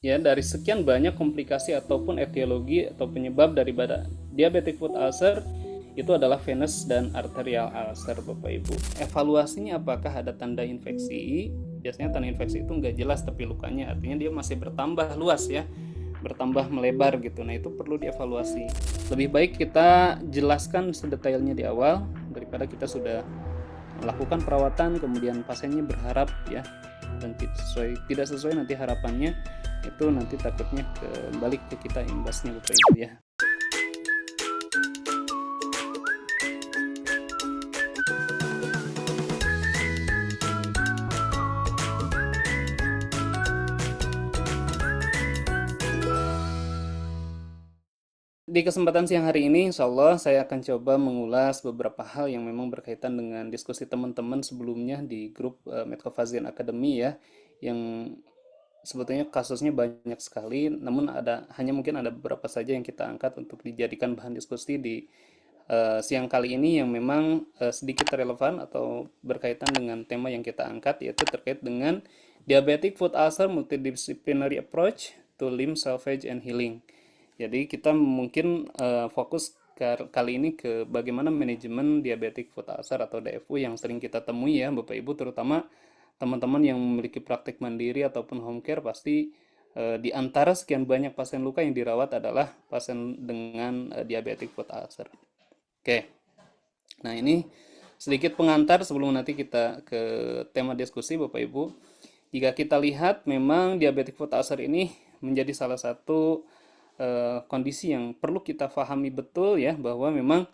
Ya, dari sekian banyak komplikasi ataupun etiologi atau penyebab daripada diabetic foot ulcer itu adalah venous dan arterial ulcer, Bapak Ibu. Evaluasinya apakah ada tanda infeksi? Biasanya tanda infeksi itu nggak jelas, tapi lukanya artinya dia masih bertambah luas ya, bertambah melebar gitu. Nah, itu perlu dievaluasi. Lebih baik kita jelaskan sedetailnya di awal daripada kita sudah melakukan perawatan kemudian pasiennya berharap ya, dan tidak sesuai nanti harapannya, itu nanti takutnya kembali ke kita imbasnya, Bapak Ibu ya. Di kesempatan siang hari ini, insya Allah saya akan coba mengulas beberapa hal yang memang berkaitan dengan diskusi teman-teman sebelumnya di grup Medcovazian Academy ya, yang sebetulnya kasusnya banyak sekali, namun hanya mungkin ada beberapa saja yang kita angkat untuk dijadikan bahan diskusi di siang kali ini yang memang sedikit relevan atau berkaitan dengan tema yang kita angkat, yaitu terkait dengan diabetic foot ulcer multidisciplinary approach to limb salvage and healing. Jadi kita mungkin fokus kali ini ke bagaimana manajemen diabetic foot ulcer atau DFU yang sering kita temui ya Bapak Ibu, terutama teman-teman yang memiliki praktik mandiri ataupun home care pasti di antara sekian banyak pasien luka yang dirawat adalah pasien dengan diabetic foot ulcer. Oke, nah ini sedikit pengantar sebelum nanti kita ke tema diskusi Bapak Ibu. Jika kita lihat memang diabetic foot ulcer ini menjadi salah satu kondisi yang perlu kita pahami betul ya, bahwa memang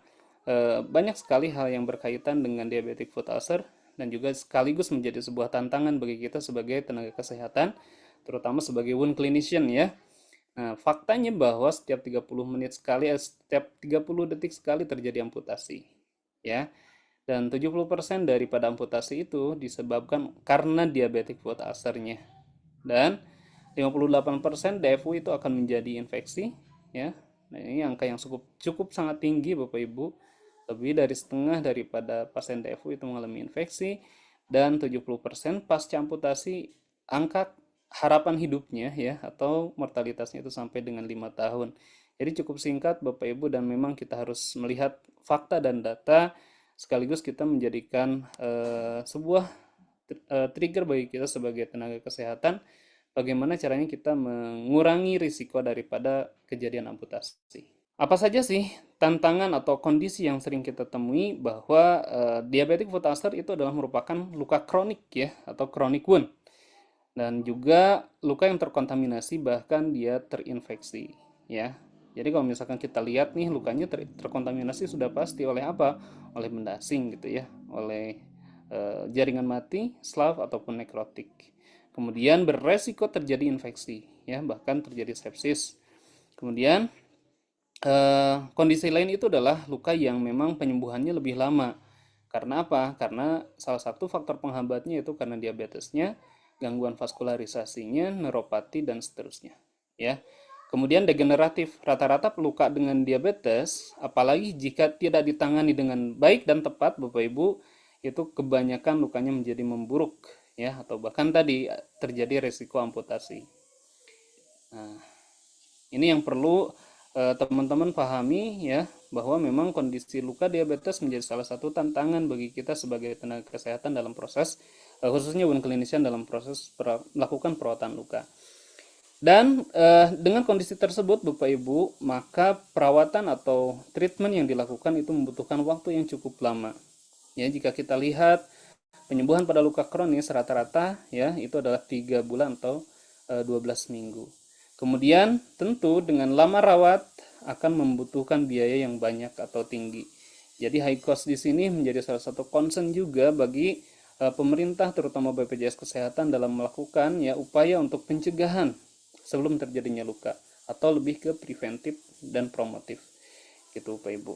banyak sekali hal yang berkaitan dengan diabetic foot ulcer dan juga sekaligus menjadi sebuah tantangan bagi kita sebagai tenaga kesehatan, terutama sebagai wound clinician ya. Nah, faktanya bahwa setiap 30 menit sekali, setiap 30 detik sekali terjadi amputasi. Ya. Dan 70% daripada amputasi itu disebabkan karena diabetic foot ulcer-nya. Dan 58% DFU itu akan menjadi infeksi, ya. Nah, ini angka yang cukup sangat tinggi Bapak Ibu. Lebih dari setengah daripada pasien DFU itu mengalami infeksi, dan 70% pasca amputasi angka harapan hidupnya ya atau mortalitasnya itu sampai dengan 5 tahun. Jadi cukup singkat Bapak Ibu, dan memang kita harus melihat fakta dan data sekaligus kita menjadikan sebuah trigger bagi kita sebagai tenaga kesehatan, bagaimana caranya kita mengurangi risiko daripada kejadian amputasi. Apa saja sih tantangan atau kondisi yang sering kita temui bahwa diabetic foot ulcer itu adalah merupakan luka kronik ya atau chronic wound, dan juga luka yang terkontaminasi bahkan dia terinfeksi ya. Jadi kalau misalkan kita lihat nih lukanya terkontaminasi sudah pasti oleh apa? Oleh benda asing gitu ya, oleh jaringan mati, slav ataupun nekrotik. Kemudian beresiko terjadi infeksi ya, bahkan terjadi sepsis. Kemudian kondisi lain itu adalah luka yang memang penyembuhannya lebih lama. Karena apa? Karena salah satu faktor penghambatnya itu karena diabetesnya, gangguan vaskularisasinya, neuropati dan seterusnya. Ya. Kemudian degeneratif, rata-rata luka dengan diabetes, apalagi jika tidak ditangani dengan baik dan tepat, Bapak Ibu, itu kebanyakan lukanya menjadi memburuk ya, atau bahkan tadi terjadi resiko amputasi. Nah, ini yang perlu teman-teman pahami ya, bahwa memang kondisi luka diabetes menjadi salah satu tantangan bagi kita sebagai tenaga kesehatan dalam proses khususnya wound clinician dalam proses melakukan perawatan luka. Dan dengan kondisi tersebut Bapak Ibu, maka perawatan atau treatment yang dilakukan itu membutuhkan waktu yang cukup lama. Ya, jika kita lihat penyembuhan pada luka kronis rata-rata ya itu adalah 3 bulan atau 12 minggu. Kemudian tentu dengan lama rawat akan membutuhkan biaya yang banyak atau tinggi. Jadi high cost di sini menjadi salah satu concern juga bagi pemerintah terutama BPJS Kesehatan dalam melakukan ya upaya untuk pencegahan sebelum terjadinya luka, atau lebih ke preventif dan promotif gitu Pak Ibu.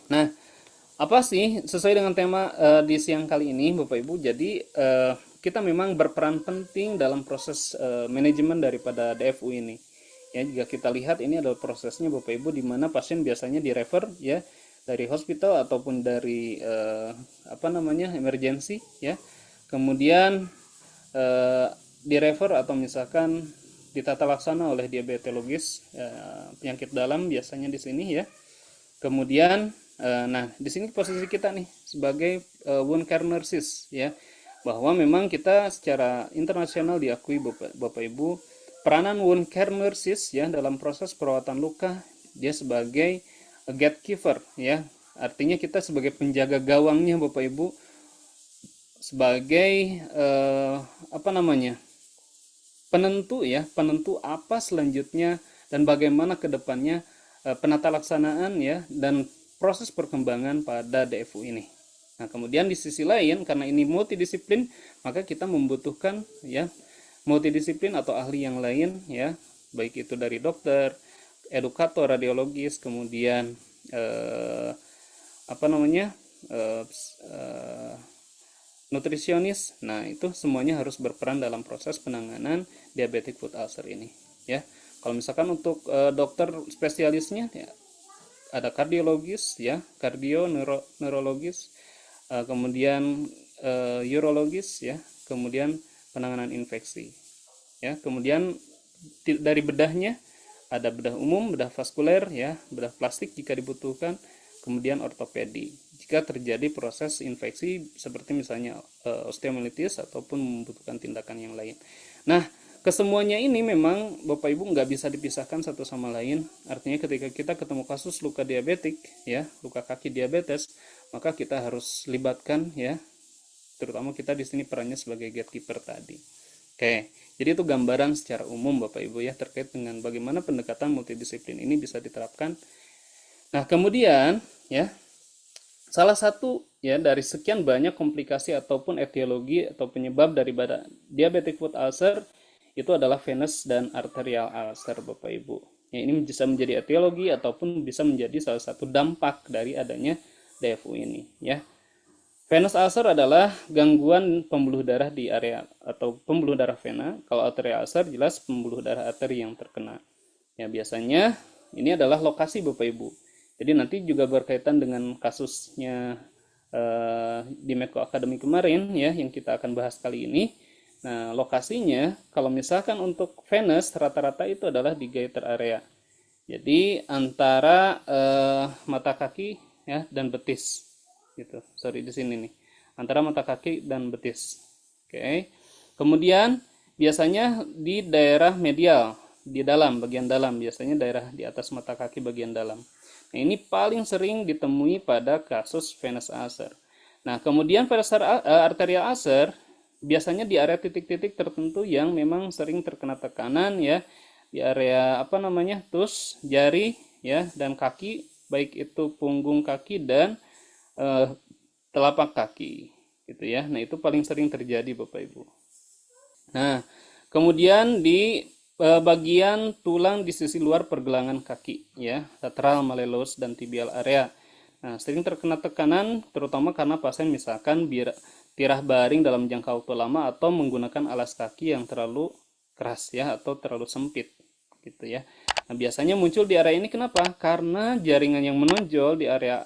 Nah, apa sih sesuai dengan tema di siang kali ini Bapak Ibu? Jadi kita memang berperan penting dalam proses manajemen daripada DFU ini. Ya, jika kita lihat ini adalah prosesnya Bapak Ibu, di mana pasien biasanya direfer ya dari hospital ataupun dari emergency ya. Kemudian direfer atau misalkan ditata laksana oleh diabetologis penyakit dalam biasanya di sini ya. Kemudian nah di sini posisi kita nih sebagai wound care nurses ya, bahwa memang kita secara internasional diakui Bapak Ibu, peranan wound care nurses ya dalam proses perawatan luka, dia sebagai gatekeeper ya. Artinya kita sebagai penjaga gawangnya Bapak Ibu, sebagai apa namanya? Penentu ya, penentu apa selanjutnya dan bagaimana ke depannya penata laksanaan ya dan proses perkembangan pada DFU ini. Nah, kemudian di sisi lain karena ini multidisiplin, maka kita membutuhkan ya multidisiplin atau ahli yang lain ya, baik itu dari dokter, edukator, radiologis, kemudian apa namanya? Nutrisionis. Nah, itu semuanya harus berperan dalam proses penanganan diabetic foot ulcer ini ya. Kalau misalkan untuk dokter spesialisnya ya, ada kardiologis ya, neurologis, kemudian urologis ya, kemudian penanganan infeksi ya. Kemudian dari bedahnya ada bedah umum, bedah vaskuler ya, bedah plastik jika dibutuhkan, kemudian ortopedi jika terjadi proses infeksi seperti misalnya osteomyelitis ataupun membutuhkan tindakan yang lain. Nah, kesemuanya ini memang Bapak Ibu nggak bisa dipisahkan satu sama lain. Artinya ketika kita ketemu kasus luka diabetik ya, luka kaki diabetes, maka kita harus libatkan ya, terutama kita di sini perannya sebagai gatekeeper tadi. Oke, jadi itu gambaran secara umum Bapak Ibu ya terkait dengan bagaimana pendekatan multidisiplin ini bisa diterapkan. Nah, kemudian ya, salah satu ya dari sekian banyak komplikasi ataupun etiologi atau penyebab daripada diabetic foot ulcer itu adalah venous dan arterial ulcer Bapak Ibu. Ya, ini bisa menjadi etiologi ataupun bisa menjadi salah satu dampak dari adanya DFU ini ya. Venous ulcer adalah gangguan pembuluh darah di area atau pembuluh darah vena. Kalau arterial ulcer jelas pembuluh darah arteri yang terkena. Ya, biasanya ini adalah lokasi Bapak Ibu. Jadi nanti juga berkaitan dengan kasusnya di Medco Academy kemarin ya yang kita akan bahas kali ini. Nah, lokasinya kalau misalkan untuk venous rata-rata itu adalah di gaiter area. Jadi antara mata kaki ya dan betis. Gitu. Sorry di sini nih. Antara mata kaki dan betis. Oke. Kemudian biasanya di daerah medial, di dalam bagian dalam, biasanya daerah di atas mata kaki bagian dalam. Nah, ini paling sering ditemui pada kasus venous ulcer. Nah, kemudian venous arterial ulcer biasanya di area titik-titik tertentu yang memang sering terkena tekanan ya, di area apa namanya? Tus, jari ya dan kaki, baik itu punggung kaki dan telapak kaki gitu ya. Nah, itu paling sering terjadi Bapak Ibu. Nah, kemudian di bagian tulang di sisi luar pergelangan kaki ya, lateral malleolus dan tibial area. Nah, sering terkena tekanan terutama karena pasien misalkan tirah baring dalam jangka waktu lama atau menggunakan alas kaki yang terlalu keras ya atau terlalu sempit gitu ya. Nah, biasanya muncul di area ini kenapa? Karena jaringan yang menonjol di area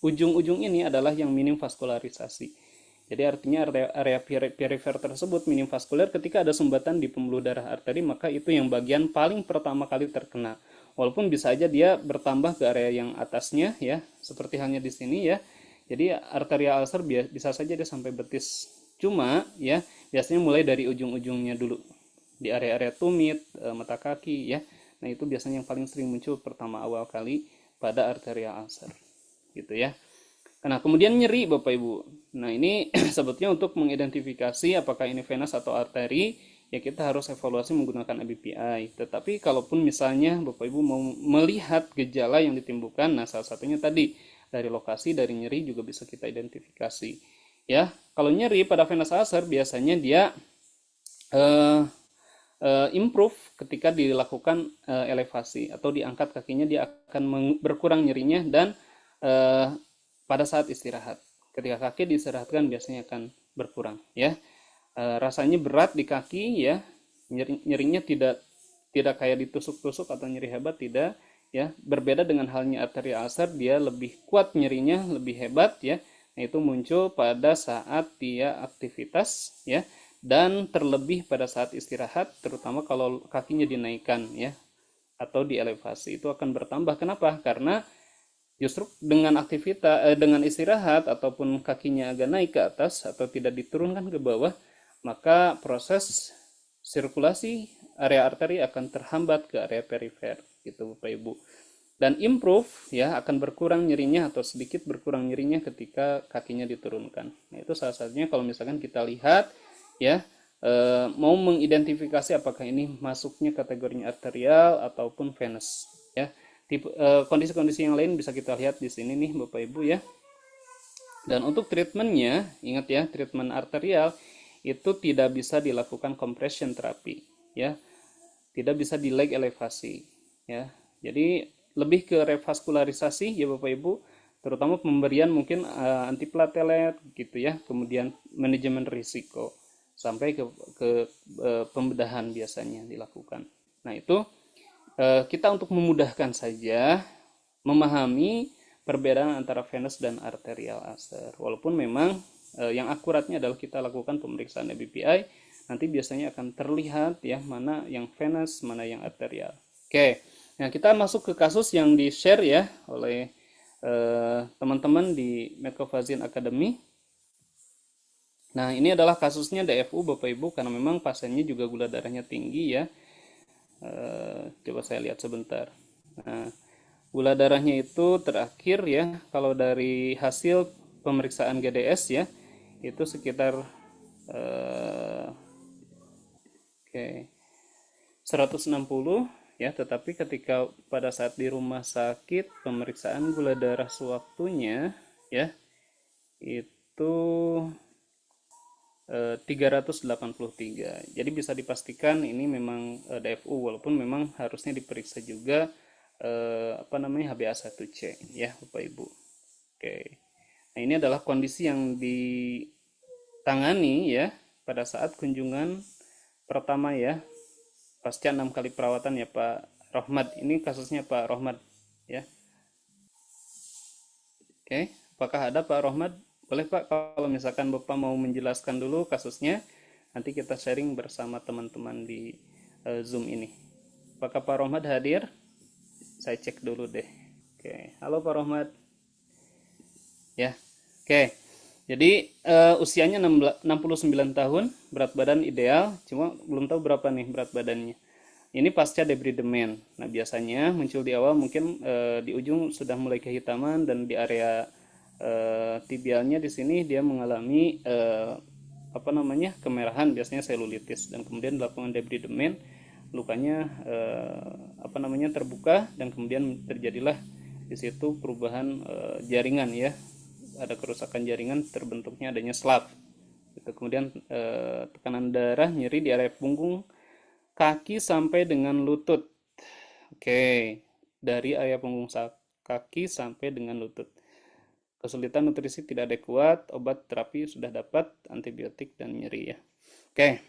ujung-ujung ini adalah yang minim vaskularisasi. Jadi artinya area perifer tersebut minim vaskuler, ketika ada sumbatan di pembuluh darah arteri maka itu yang bagian paling pertama kali terkena. Walaupun bisa aja dia bertambah ke area yang atasnya ya, seperti halnya di sini ya. Jadi arterial ulcer bisa saja dia sampai betis. Cuma ya biasanya mulai dari ujung-ujungnya dulu. Di area-area tumit, mata kaki ya. Nah, itu biasanya yang paling sering muncul pertama awal kali pada arterial ulcer. Gitu ya. Nah, kemudian nyeri Bapak Ibu. Nah, ini sebetulnya untuk mengidentifikasi apakah ini venous atau arteri, ya kita harus evaluasi menggunakan ABPI. Tetapi kalaupun misalnya Bapak Ibu mau melihat gejala yang ditimbulkan, nah salah satunya tadi dari lokasi, dari nyeri juga bisa kita identifikasi. Ya, kalau nyeri pada venous ulcer biasanya dia improve ketika dilakukan elevasi atau diangkat kakinya, dia akan berkurang nyerinya dan pada saat istirahat. Ketika kaki diistirahatkan biasanya akan berkurang ya. Rasanya berat di kaki ya. Nyerinya tidak kayak ditusuk-tusuk atau nyeri hebat, tidak ya. Berbeda dengan halnya arterial ulcer, dia lebih kuat nyerinya, lebih hebat ya. Nah, itu muncul pada saat dia aktivitas ya dan terlebih pada saat istirahat, terutama kalau kakinya dinaikkan ya atau dielevasi, itu akan bertambah. Kenapa? Karena justru dengan dengan istirahat ataupun kakinya agak naik ke atas atau tidak diturunkan ke bawah, maka proses sirkulasi area arteri akan terhambat ke area perifer gitu Bapak Ibu. Dan improve ya akan berkurang nyerinya atau sedikit berkurang nyerinya ketika kakinya diturunkan. Nah, itu salah satunya kalau misalkan kita lihat ya, mau mengidentifikasi apakah ini masuknya kategorinya arterial ataupun venous ya. Kondisi-kondisi yang lain bisa kita lihat di sini nih Bapak Ibu ya. Dan untuk treatmentnya, ingat ya, treatment arterial itu tidak bisa dilakukan compression terapi ya, tidak bisa di leg elevasi ya. Jadi lebih ke revaskularisasi ya Bapak Ibu, terutama pemberian mungkin antiplatelet gitu ya, kemudian manajemen risiko sampai ke pembedahan biasanya dilakukan. Nah itu kita untuk memudahkan saja memahami perbedaan antara venous dan arterial ulcer. Walaupun memang yang akuratnya adalah kita lakukan pemeriksaan BPI, nanti biasanya akan terlihat ya mana yang venous, mana yang arterial. Oke, nah kita masuk ke kasus yang di-share ya oleh teman-teman di Medcovasion Academy. Nah ini adalah kasusnya DFU Bapak Ibu, karena memang pasiennya juga gula darahnya tinggi ya. Coba saya lihat sebentar. Nah, gula darahnya itu terakhir ya, kalau dari hasil pemeriksaan GDS ya, itu sekitar oke, 160 ya, tetapi ketika pada saat di rumah sakit pemeriksaan gula darah sewaktunya ya, itu 383. Jadi bisa dipastikan ini memang DFU, walaupun memang harusnya diperiksa juga HbA1c ya Bapak Ibu. Oke. Nah, ini adalah kondisi yang ditangani ya pada saat kunjungan pertama ya, pasca 6 kali perawatan ya Pak Rohmad. Ini kasusnya Pak Rohmad ya. Oke, apakah ada Pak Rohmad? Boleh Pak, kalau misalkan Bapak mau menjelaskan dulu kasusnya, nanti kita sharing bersama teman-teman di Zoom ini. Apakah Pak Rohmad hadir? Saya cek dulu deh. Oke, halo Pak Rohmad. Ya, oke. Jadi usianya 69 tahun, berat badan ideal, cuma belum tahu berapa nih berat badannya. Ini pasca debridement. Nah, biasanya muncul di awal mungkin di ujung sudah mulai kehitaman, dan di area tibialnya di sini dia mengalami kemerahan, biasanya selulitis, dan kemudian dilakukan debridement, lukanya terbuka, dan kemudian terjadilah di situ perubahan jaringan ya, ada kerusakan jaringan, terbentuknya adanya slap. Kemudian tekanan darah, nyeri di area punggung, kaki sampai dengan lutut. Oke, dari area punggung kaki sampai dengan lutut. Kesulitan nutrisi tidak adekuat, obat terapi sudah dapat, antibiotik dan nyeri ya. Oke.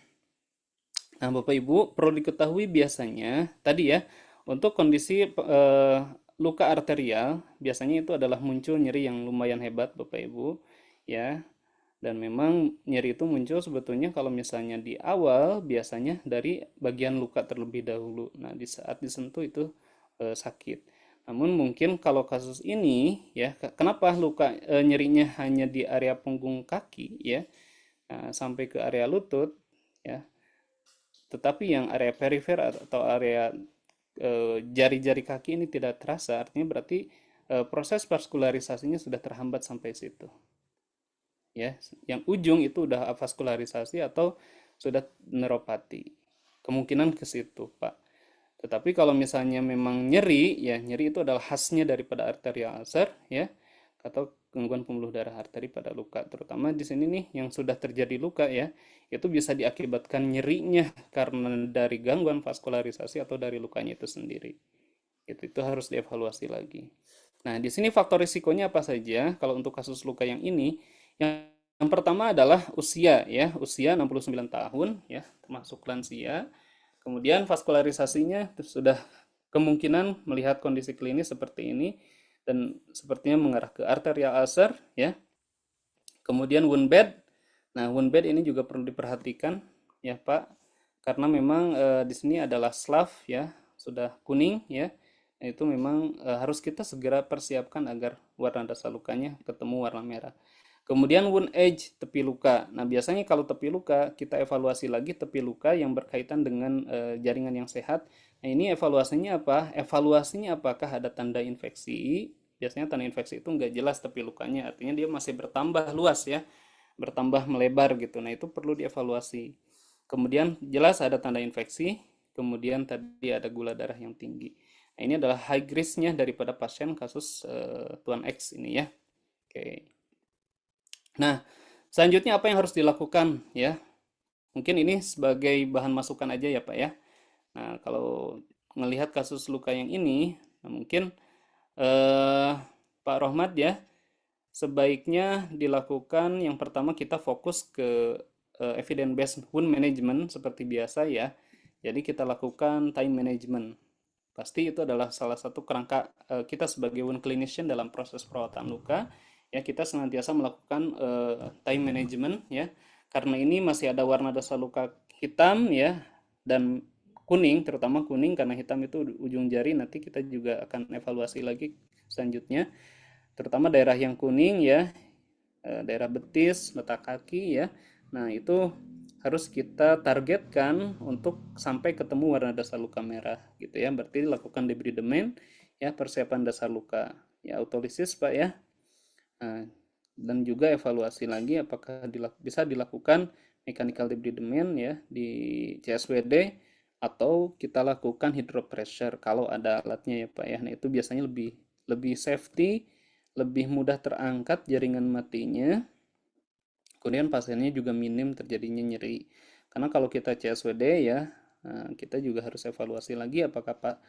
Nah, Bapak Ibu, perlu diketahui biasanya tadi ya, untuk kondisi luka arterial biasanya itu adalah muncul nyeri yang lumayan hebat Bapak Ibu ya. Dan memang nyeri itu muncul sebetulnya kalau misalnya di awal biasanya dari bagian luka terlebih dahulu. Nah, di saat disentuh itu sakit. Namun mungkin kalau kasus ini ya, kenapa nyerinya hanya di area punggung kaki ya, sampai ke area lutut ya. Tetapi yang area perifer atau area jari-jari kaki ini tidak terasa, artinya berarti proses vaskularisasinya sudah terhambat sampai situ ya, yang ujung itu udah avaskularisasi atau sudah neuropati, kemungkinan ke situ Pak. Tetapi kalau misalnya memang nyeri ya, nyeri itu adalah khasnya daripada arterial ulcer ya, atau gangguan pembuluh darah arteri pada luka, terutama di sini nih yang sudah terjadi luka ya, itu bisa diakibatkan nyerinya karena dari gangguan vaskularisasi atau dari lukanya itu sendiri. Itu harus dievaluasi lagi. Nah, di sini faktor risikonya apa saja kalau untuk kasus luka yang ini? Yang pertama adalah usia ya, usia 69 tahun ya, termasuk lansia. Kemudian vaskularisasinya sudah kemungkinan melihat kondisi klinis seperti ini, dan sepertinya mengarah ke arterial ulcer ya. Kemudian wound bed Nah, wound bed ini juga perlu diperhatikan ya Pak, karena memang di sini adalah slav ya, sudah kuning ya. Nah, itu memang harus kita segera persiapkan agar warna dasar lukanya ketemu warna merah. Kemudian wound edge, tepi luka. Nah, biasanya kalau tepi luka, kita evaluasi lagi tepi luka yang berkaitan dengan jaringan yang sehat. Nah, ini evaluasinya apa? Evaluasinya apakah ada tanda infeksi? Biasanya tanda infeksi itu nggak jelas tepi lukanya, artinya dia masih bertambah luas ya, bertambah melebar gitu. Nah, itu perlu dievaluasi. Kemudian jelas ada tanda infeksi, kemudian tadi ada gula darah yang tinggi. Nah, ini adalah high risk-nya daripada pasien kasus Tuan X ini ya. Oke. Nah, selanjutnya apa yang harus dilakukan ya? Mungkin ini sebagai bahan masukan aja ya Pak ya. Nah, kalau melihat kasus luka yang ini, nah mungkin eh, Pak Rohmat ya, sebaiknya dilakukan yang pertama kita fokus ke evidence based wound management seperti biasa ya. Jadi kita lakukan time management. Pasti itu adalah salah satu kerangka kita sebagai wound clinician dalam proses perawatan luka. Ya, kita senantiasa melakukan time management ya. Karena ini masih ada warna dasar luka hitam ya dan kuning, terutama kuning karena hitam itu ujung jari. Nanti kita juga akan evaluasi lagi selanjutnya. Terutama daerah yang kuning ya, daerah betis, letak kaki ya. Nah, itu harus kita targetkan untuk sampai ketemu warna dasar luka merah gitu ya. Berarti lakukan debridement ya, persiapan dasar luka. Ya, autolisis Pak ya. Nah, dan juga evaluasi lagi apakah bisa dilakukan mechanical debridement ya di CSWD atau kita lakukan hydropressure kalau ada alatnya ya Pak ya. Nah, itu biasanya lebih lebih safety, lebih mudah terangkat jaringan matinya. Kemudian pasiennya juga minim terjadinya nyeri. Karena kalau kita CSWD ya, kita juga harus evaluasi lagi apakah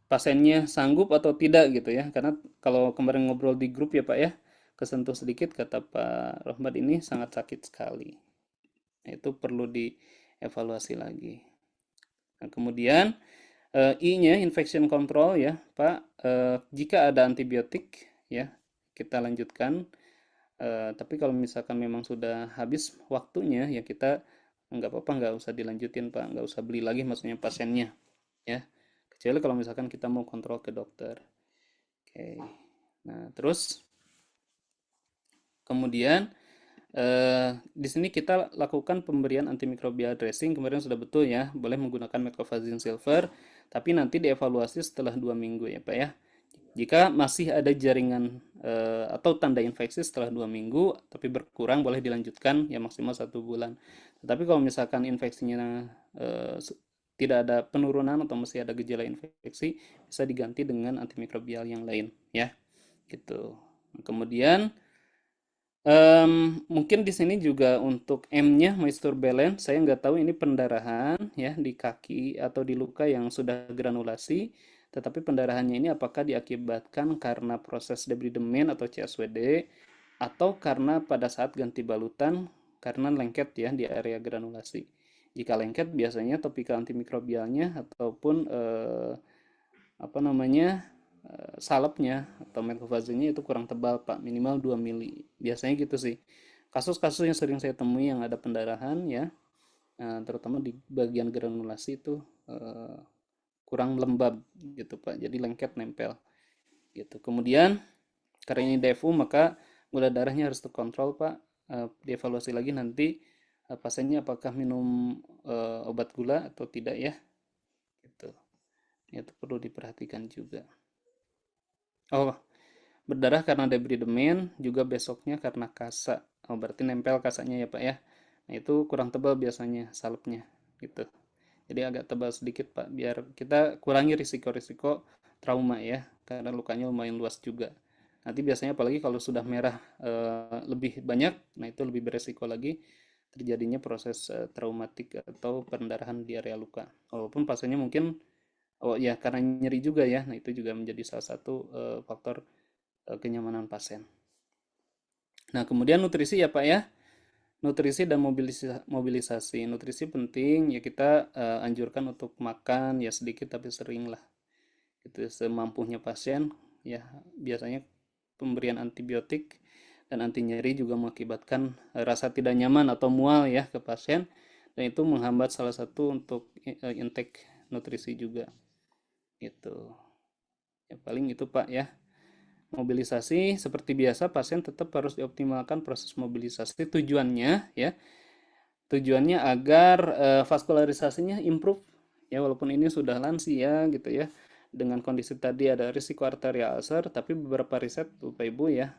pasiennya sanggup atau tidak gitu ya. Karena kalau kemarin ngobrol di grup ya Pak ya, kesentuh sedikit kata Pak Rohmat ini sangat sakit sekali. Nah, itu perlu dievaluasi lagi. Nah, kemudian I-nya infection control ya, Pak. Jika ada antibiotik ya, kita lanjutkan. Tapi kalau misalkan memang sudah habis waktunya ya kita nggak apa-apa, nggak usah dilanjutin Pak, nggak usah beli lagi maksudnya pasiennya ya. Kecuali kalau misalkan kita mau kontrol ke dokter. Oke. Nah, terus kemudian di sini kita lakukan pemberian antimikrobial dressing. Kemarin sudah betul ya, boleh menggunakan Metcovazine Silver, tapi nanti dievaluasi setelah 2 minggu ya Pak ya. Jika masih ada jaringan atau tanda infeksi setelah 2 minggu, tapi berkurang, boleh dilanjutkan ya maksimal 1 bulan. Tetapi kalau misalkan infeksinya tidak ada penurunan atau masih ada gejala infeksi, bisa diganti dengan antimikrobial yang lain ya, gitu. Kemudian mungkin di sini juga untuk M-nya moisture balance, saya nggak tahu ini pendarahan ya di kaki atau di luka yang sudah granulasi, tetapi pendarahannya ini apakah diakibatkan karena proses debridement atau CSWD atau karena pada saat ganti balutan karena lengket ya di area granulasi. Jika lengket biasanya topikal antimikrobialnya ataupun apa namanya salepnya atau methovazinnya itu kurang tebal Pak, minimal 2 mili. Biasanya gitu sih. Kasus-kasus yang sering saya temui yang ada pendarahan ya, terutama di bagian granulasi itu kurang lembab gitu Pak. Jadi lengket nempel gitu. Kemudian karena ini DFU maka gula darahnya harus terkontrol Pak. Dievaluasi lagi nanti pasiennya apakah minum obat gula atau tidak ya. Gitu. Itu perlu diperhatikan juga. Oh, berdarah karena debridement, juga besoknya karena kasa. Oh, berarti nempel kasanya ya, Pak ya. Nah, itu kurang tebal biasanya salepnya gitu. Jadi agak tebal sedikit, Pak, biar kita kurangi risiko-risiko trauma ya, karena lukanya lumayan luas juga. Nanti biasanya apalagi kalau sudah merah lebih banyak, nah itu lebih beresiko lagi terjadinya proses traumatik atau pendarahan di area luka. Walaupun pasiennya mungkin oh ya karena nyeri juga ya, nah itu juga menjadi salah satu faktor kenyamanan pasien. Nah, kemudian nutrisi ya Pak ya. Nutrisi dan mobilisasi. Nutrisi penting ya kita anjurkan untuk makan ya sedikit tapi sering lah. Itu semampunya pasien ya biasanya pemberian antibiotik. dan anti nyeri juga mengakibatkan rasa tidak nyaman atau mual ya ke pasien, dan itu menghambat salah satu untuk intake nutrisi juga gitu. Ya paling itu Pak ya. Mobilisasi seperti biasa pasien tetap harus dioptimalkan proses mobilisasi, tujuannya ya. Tujuannya agar vaskularisasinya improve ya, walaupun ini sudah lansia gitu ya. Dengan kondisi tadi ada risiko arterial ulcer, tapi beberapa riset Bapak Ibu ya,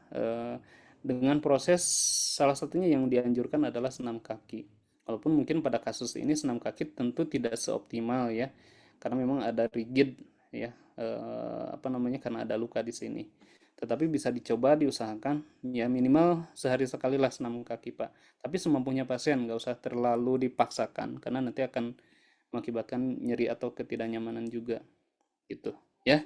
dengan proses salah satunya yang dianjurkan adalah senam kaki. Walaupun mungkin pada kasus ini senam kaki tentu tidak seoptimal ya, karena memang ada rigid ya, apa namanya, karena ada luka di sini. Tetapi bisa dicoba, diusahakan ya minimal sehari sekali lah senam kaki Pak. Tapi semampunya pasien, nggak usah terlalu dipaksakan karena nanti akan mengakibatkan nyeri atau ketidaknyamanan juga gitu ya.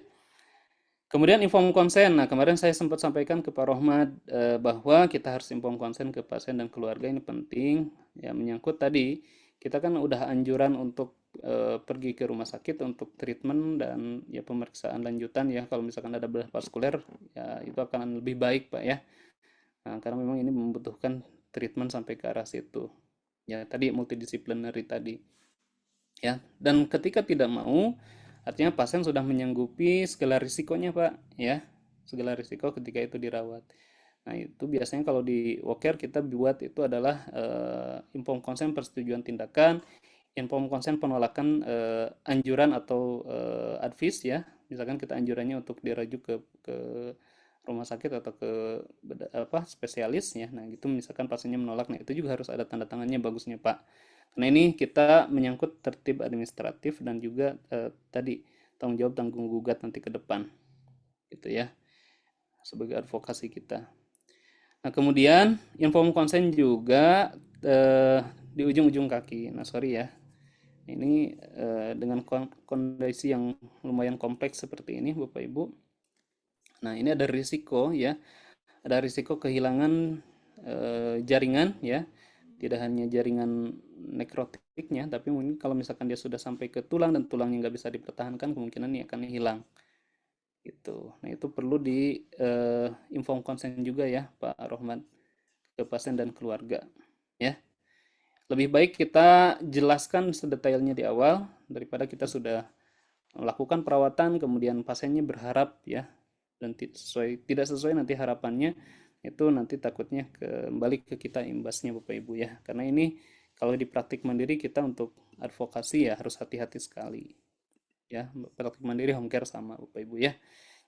Kemudian inform konsen. Nah, kemarin saya sempat sampaikan ke Pak Rohmad bahwa kita harus inform konsen ke pasien dan keluarga, ini penting. Ya, menyangkut tadi, kita kan udah anjuran untuk pergi ke rumah sakit untuk treatment dan ya pemeriksaan lanjutan ya. Kalau misalkan ada bedah vaskuler, ya itu akan lebih baik, Pak ya. Nah, karena memang ini membutuhkan treatment sampai ke arah situ. Ya, tadi multidisciplinary tadi ya. Dan ketika tidak mau, artinya pasien sudah menyanggupi segala risikonya Pak ya, segala risiko ketika itu dirawat. Nah itu biasanya kalau di WOCARE kita buat itu adalah inform consent persetujuan tindakan, inform consent penolakan anjuran atau advice ya. Misalkan kita anjurannya untuk dirujuk ke rumah sakit atau ke apa spesialis ya. Nah itu misalkan pasiennya menolak, nah itu juga harus ada tanda tangannya bagusnya Pak. Karena ini kita menyangkut tertib administratif dan juga tadi tanggung jawab tanggung gugat nanti ke depan gitu ya, sebagai advokasi kita. Nah kemudian inform consent juga di ujung-ujung kaki. Nah sorry ya, ini dengan kondisi yang lumayan kompleks seperti ini Bapak Ibu. Nah ini ada risiko ya, ada risiko kehilangan jaringan ya, tidak hanya jaringan nekrotiknya, tapi mungkin kalau misalkan dia sudah sampai ke tulang dan tulangnya nggak bisa dipertahankan, kemungkinan ini akan hilang gitu. Nah itu perlu di inform consent juga ya Pak Rohman ke pasien dan keluarga ya. Lebih baik kita jelaskan sedetailnya di awal daripada kita sudah melakukan perawatan kemudian pasiennya berharap ya dan tidak sesuai nanti harapannya, itu nanti takutnya kembali ke kita imbasnya Bapak Ibu ya. Karena ini kalau di praktik mandiri kita untuk advokasi ya harus hati-hati sekali ya. Praktik mandiri home care sama Bapak Ibu ya.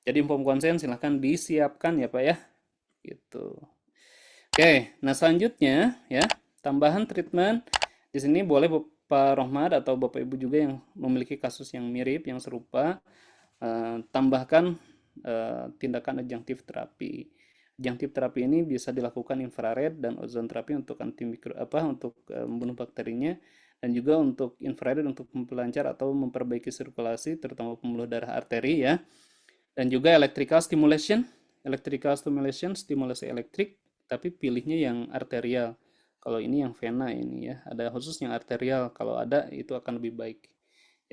Jadi inform konsen silahkan disiapkan ya Pak ya gitu. Oke, nah selanjutnya ya, tambahan treatment di sini boleh Pak Rohmad atau Bapak Ibu juga yang memiliki kasus yang mirip, yang serupa, tambahkan tindakan adjunctive terapi. Adjunctive terapi ini bisa dilakukan infrared dan ozon terapi untuk antimikro apa untuk membunuh bakterinya, dan juga untuk infrared untuk memperlancar atau memperbaiki sirkulasi terutama pembuluh darah arteri ya. Dan juga electrical stimulation, stimulasi elektrik, tapi pilihnya yang arterial. Kalau ini yang vena ini ya, ada khusus yang arterial. Kalau ada itu akan lebih baik.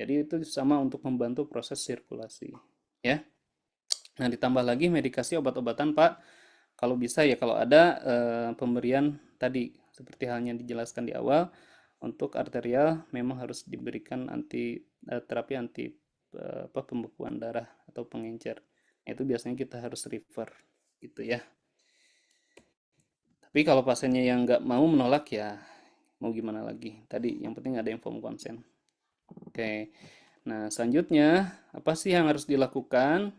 Jadi itu sama untuk membantu proses sirkulasi, ya. Nah, ditambah lagi medikasi obat-obatan, Pak. Kalau bisa ya, kalau ada pemberian tadi seperti halnya dijelaskan di awal, untuk arterial memang harus diberikan terapi anti pembekuan darah atau pengencer. Nah, itu biasanya kita harus refer gitu ya. Tapi kalau pasiennya yang nggak mau menolak ya mau gimana lagi. Tadi yang penting ada inform consent. Oke. Nah, selanjutnya apa sih yang harus dilakukan?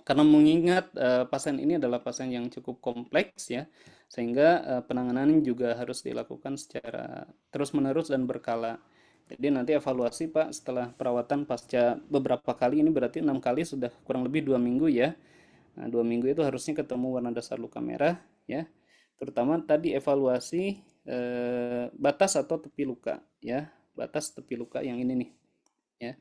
Karena mengingat pasien ini adalah pasien yang cukup kompleks ya, sehingga penanganan juga harus dilakukan secara terus-menerus dan berkala. Jadi nanti evaluasi Pak setelah perawatan pasca beberapa kali, ini berarti 6 kali sudah kurang lebih 2 minggu ya. Nah 2 minggu itu harusnya ketemu warna dasar luka merah ya. Terutama tadi evaluasi batas atau tepi luka ya, batas tepi luka yang ini nih ya.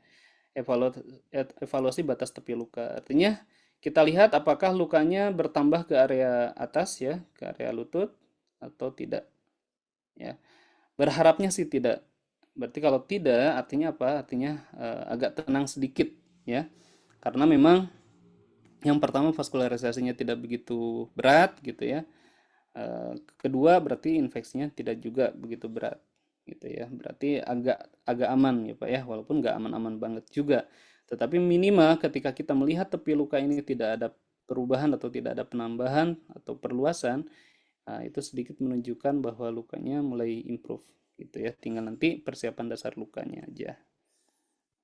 Evaluasi batas tepi luka. Artinya kita lihat apakah lukanya bertambah ke area atas ya, ke area lutut atau tidak ya. Berharapnya sih tidak. Berarti kalau tidak artinya apa? Artinya agak tenang sedikit ya. Karena memang Yang pertama vaskularisasinya tidak begitu berat gitu ya. Kedua berarti infeksinya tidak juga begitu berat gitu ya. Berarti agak agak aman ya Pak ya, walaupun nggak aman-aman banget juga. Tetapi minimal ketika kita melihat tepi luka ini tidak ada perubahan atau tidak ada penambahan atau perluasan, itu sedikit menunjukkan bahwa lukanya mulai improve gitu ya. Tinggal nanti persiapan dasar lukanya aja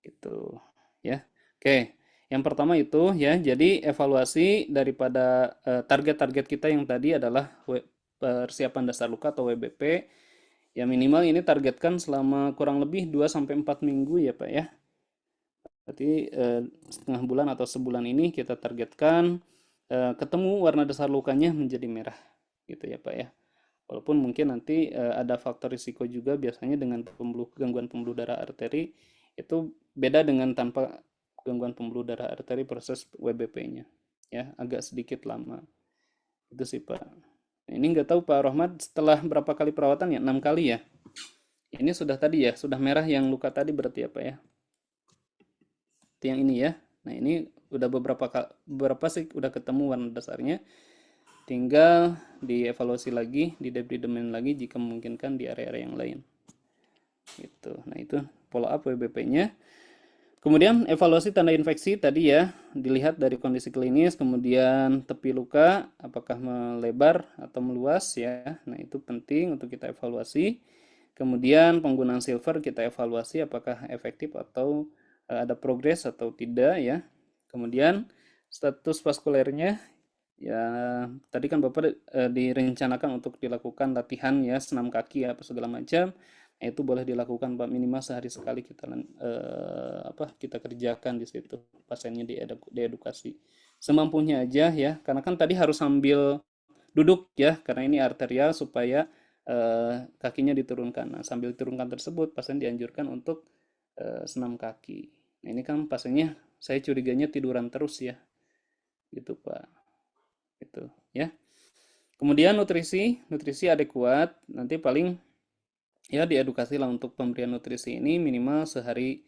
gitu ya. Oke, yang pertama itu ya, jadi evaluasi daripada target-target kita yang tadi adalah persiapan dasar luka atau WBP. Ya minimal ini targetkan selama kurang lebih 2 sampai 4 minggu ya Pak ya. Berarti setengah bulan atau sebulan ini kita targetkan ketemu warna dasar lukanya menjadi merah gitu ya Pak ya. Walaupun mungkin nanti ada faktor risiko juga biasanya dengan gangguan pembuluh darah arteri itu beda dengan tanpa gangguan pembuluh darah arteri proses WBP-nya. Ya, agak sedikit lama. Itu sih Pak. Ini nggak tahu Pak Rohmat setelah berapa kali perawatan ya? 6 kali ya? Ini sudah tadi ya, sudah merah yang luka tadi berarti apa ya? Itu yang ini ya. Nah, ini udah beberapa sih udah ketemu warna dasarnya. Tinggal dievaluasi lagi, didebridement lagi jika memungkinkan di area-area yang lain. Gitu. Nah, itu follow up WBP-nya. Kemudian evaluasi tanda infeksi tadi ya, dilihat dari kondisi klinis, kemudian tepi luka apakah melebar atau meluas ya. Nah, itu penting untuk kita evaluasi. Kemudian penggunaan silver kita evaluasi apakah efektif atau ada progres atau tidak ya. Kemudian status vaskulernya ya, tadi kan Bapak direncanakan untuk dilakukan latihan ya, senam kaki apa segala macam. Nah, itu boleh dilakukan Pak minimal sehari sekali kita kerjakan di situ. Pasiennya diedukasi. Semampunya aja ya, karena kan tadi harus sambil duduk ya, karena ini arterial supaya kakinya diturunkan. Nah, sambil diturunkan tersebut pasien dianjurkan untuk senam kaki. Nah, ini kan pasiennya saya curiganya tiduran terus ya. Gitu Pak. Gitu ya. Kemudian nutrisi, nutrisi adekuat, nanti paling ya diedukasi lah untuk pemberian nutrisi ini minimal sehari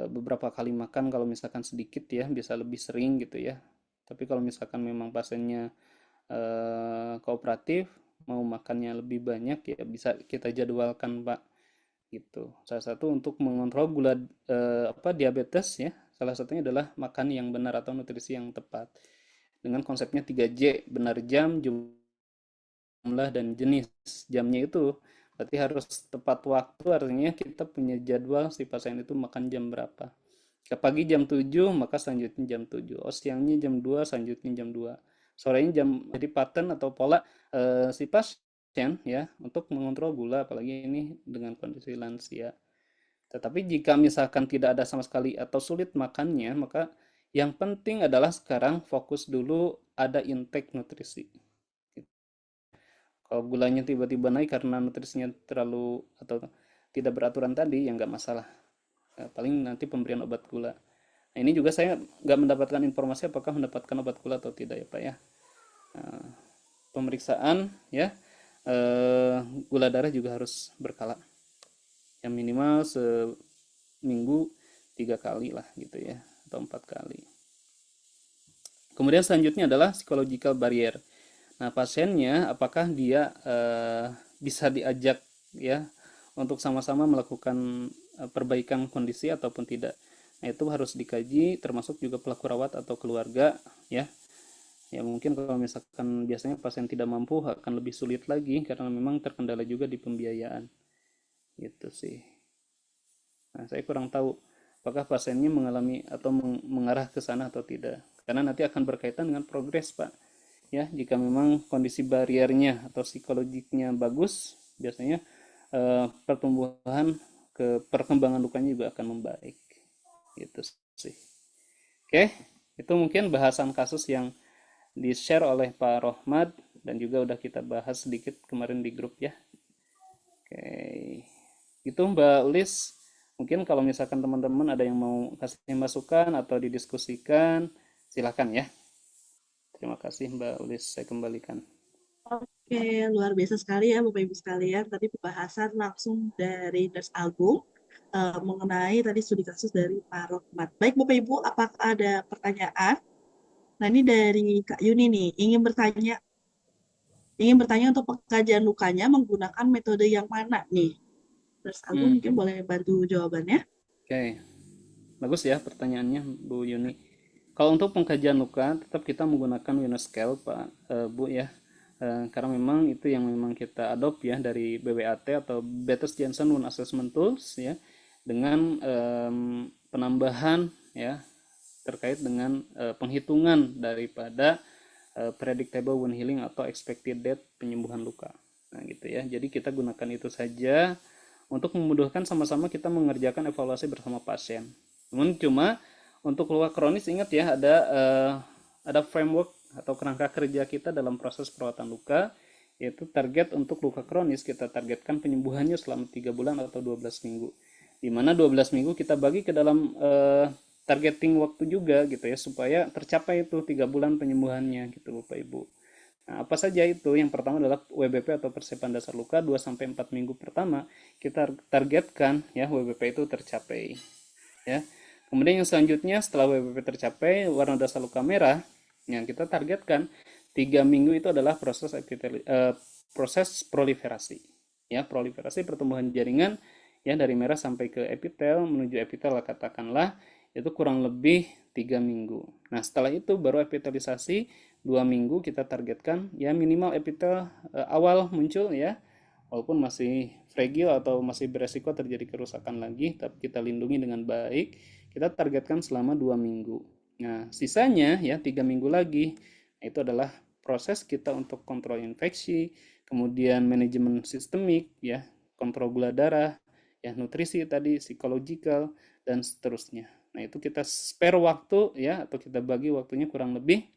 beberapa kali makan kalau misalkan sedikit ya, bisa lebih sering gitu ya. Tapi kalau misalkan memang pasiennya kooperatif, mau makannya lebih banyak ya bisa kita jadwalkan Pak gitu. Salah satu untuk mengontrol gula diabetes ya, salah satunya adalah makan yang benar atau nutrisi yang tepat. Dengan konsepnya 3J, benar jam, jumlah dan jenis. Jamnya itu berarti harus tepat waktu, artinya kita punya jadwal si pasien itu makan jam berapa. Ke pagi jam 7 maka selanjutnya jam 7. Oh, siangnya jam 2 selanjutnya jam 2. Sorenya jam, jadi pattern atau pola si pasien ya untuk mengontrol gula, apalagi ini dengan kondisi lansia. Tetapi jika misalkan tidak ada sama sekali atau sulit makannya, maka yang penting adalah sekarang fokus dulu ada intake nutrisi. Kalau gulanya tiba-tiba naik karena nutrisinya terlalu atau tidak beraturan tadi, ya nggak masalah. Paling nanti pemberian obat gula. Nah, ini juga saya nggak mendapatkan informasi apakah mendapatkan obat gula atau tidak ya Pak ya. Pemeriksaan ya, gula darah juga harus berkala. Yang minimal seminggu 3 kali lah gitu ya, atau 4 kali. Kemudian selanjutnya adalah psychological barrier. Nah, pasiennya apakah dia bisa diajak ya untuk sama-sama melakukan perbaikan kondisi ataupun tidak. Nah, itu harus dikaji termasuk juga pelaku rawat atau keluarga ya. Ya mungkin kalau misalkan biasanya pasien tidak mampu akan lebih sulit lagi karena memang terkendala juga di pembiayaan. Gitu sih. Nah, saya kurang tahu apakah pasiennya mengalami atau mengarah ke sana atau tidak. Karena nanti akan berkaitan dengan progres, Pak. Ya, jika memang kondisi bariernya atau psikologiknya bagus, biasanya pertumbuhan ke perkembangan lukanya juga akan membaik. Gitu sih. Oke, itu mungkin bahasan kasus yang di-share oleh Pak Rohmad dan juga udah kita bahas sedikit kemarin di grup ya. Oke, itu Mbak Ulis. Mungkin kalau misalkan teman-teman ada yang mau kasih masukan atau didiskusikan, silakan ya. Terima kasih Mbak Ulis, saya kembalikan. Oke, luar biasa sekali ya Bapak Ibu sekalian. Tadi pembahasan langsung dari Nurse Agung mengenai tadi studi kasus dari Pak Rohmat. Baik Bapak Ibu, apakah ada pertanyaan? Nah, ini dari Kak Yuni nih, ingin bertanya untuk pengkajian lukanya menggunakan metode yang mana nih? Terus aku Hmm, mungkin boleh bantu jawabannya. oke. Bagus ya pertanyaannya Bu Yuni. Kalau untuk pengkajian luka, tetap kita menggunakan Uniscale, Pak, Bu ya. Karena memang itu yang memang kita adopt ya dari BWAT atau Bates Janssen Wound Assessment Tools ya, dengan penambahan ya terkait dengan penghitungan daripada predictable wound healing atau expected date penyembuhan luka. Nah, gitu ya. Jadi kita gunakan itu saja untuk memudahkan sama-sama kita mengerjakan evaluasi bersama pasien. Namun cuma untuk luka kronis ingat ya ada framework atau kerangka kerja kita dalam proses perawatan luka, yaitu target untuk luka kronis kita targetkan penyembuhannya selama 3 bulan atau 12 minggu. Di mana 12 minggu kita bagi ke dalam targeting waktu juga gitu ya supaya tercapai itu 3 bulan penyembuhannya gitu Bapak Ibu. Nah, apa saja itu? Yang pertama adalah WBP atau persiapan dasar luka 2 sampai 4 minggu pertama kita targetkan ya WBP itu tercapai ya. Kemudian yang selanjutnya setelah WBP tercapai warna dasar luka merah yang kita targetkan 3 minggu itu adalah proses proliferasi ya proliferasi pertumbuhan jaringan ya dari merah sampai ke epitel menuju epitel katakanlah itu kurang lebih 3 minggu. Nah setelah itu baru epitelisasi 2 minggu kita targetkan ya minimal epitel awal muncul ya walaupun masih fragile atau masih beresiko terjadi kerusakan lagi, tapi kita lindungi dengan baik. Kita targetkan selama 2 minggu. Nah, sisanya ya 3 minggu lagi, itu adalah proses kita untuk kontrol infeksi, kemudian manajemen sistemik, ya, kontrol gula darah, ya, nutrisi tadi, psychological, dan seterusnya. Nah, itu kita spare waktu, ya, atau kita bagi waktunya kurang lebih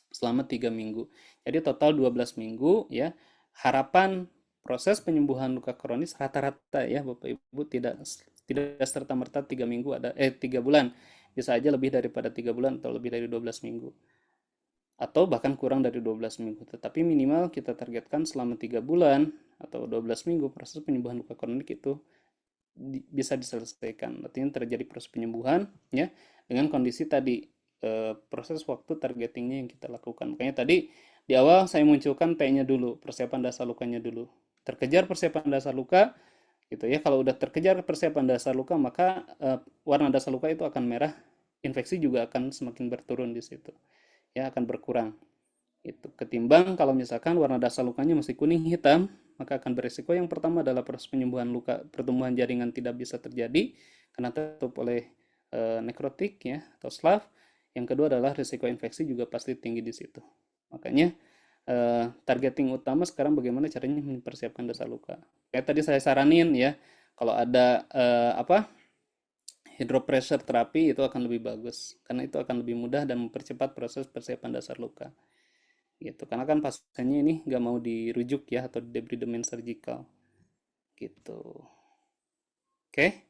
selama 3 minggu. Jadi total 12 minggu ya. Harapan proses penyembuhan luka kronis rata-rata ya Bapak Ibu tidak tidak serta-merta 3 minggu 3 bulan. Bisa aja lebih daripada 3 bulan atau lebih dari 12 minggu. Atau bahkan kurang dari 12 minggu. Tetapi minimal kita targetkan selama 3 bulan atau 12 minggu proses penyembuhan luka kronik itu bisa diselesaikan. Artinya terjadi proses penyembuhan ya dengan kondisi tadi proses waktu targetingnya yang kita lakukan. Makanya tadi di awal saya munculkan T-nya dulu, persiapan dasar lukanya dulu. Terkejar persiapan dasar luka gitu ya. Kalau udah terkejar persiapan dasar luka maka warna dasar luka itu akan merah, infeksi juga akan semakin berturun di situ. Ya akan berkurang. Itu ketimbang kalau misalkan warna dasar lukanya masih kuning hitam, maka akan berisiko yang pertama adalah proses penyembuhan luka pertumbuhan jaringan tidak bisa terjadi karena tertutup oleh nekrotik ya atau slav. Yang kedua adalah risiko infeksi juga pasti tinggi di situ. Makanya targeting utama sekarang bagaimana caranya mempersiapkan dasar luka. Kayak tadi saya saranin ya, kalau ada hydropressure terapi itu akan lebih bagus karena itu akan lebih mudah dan mempercepat proses persiapan dasar luka gitu karena kan pasiennya ini nggak mau dirujuk ya atau debridement surgical gitu. Oke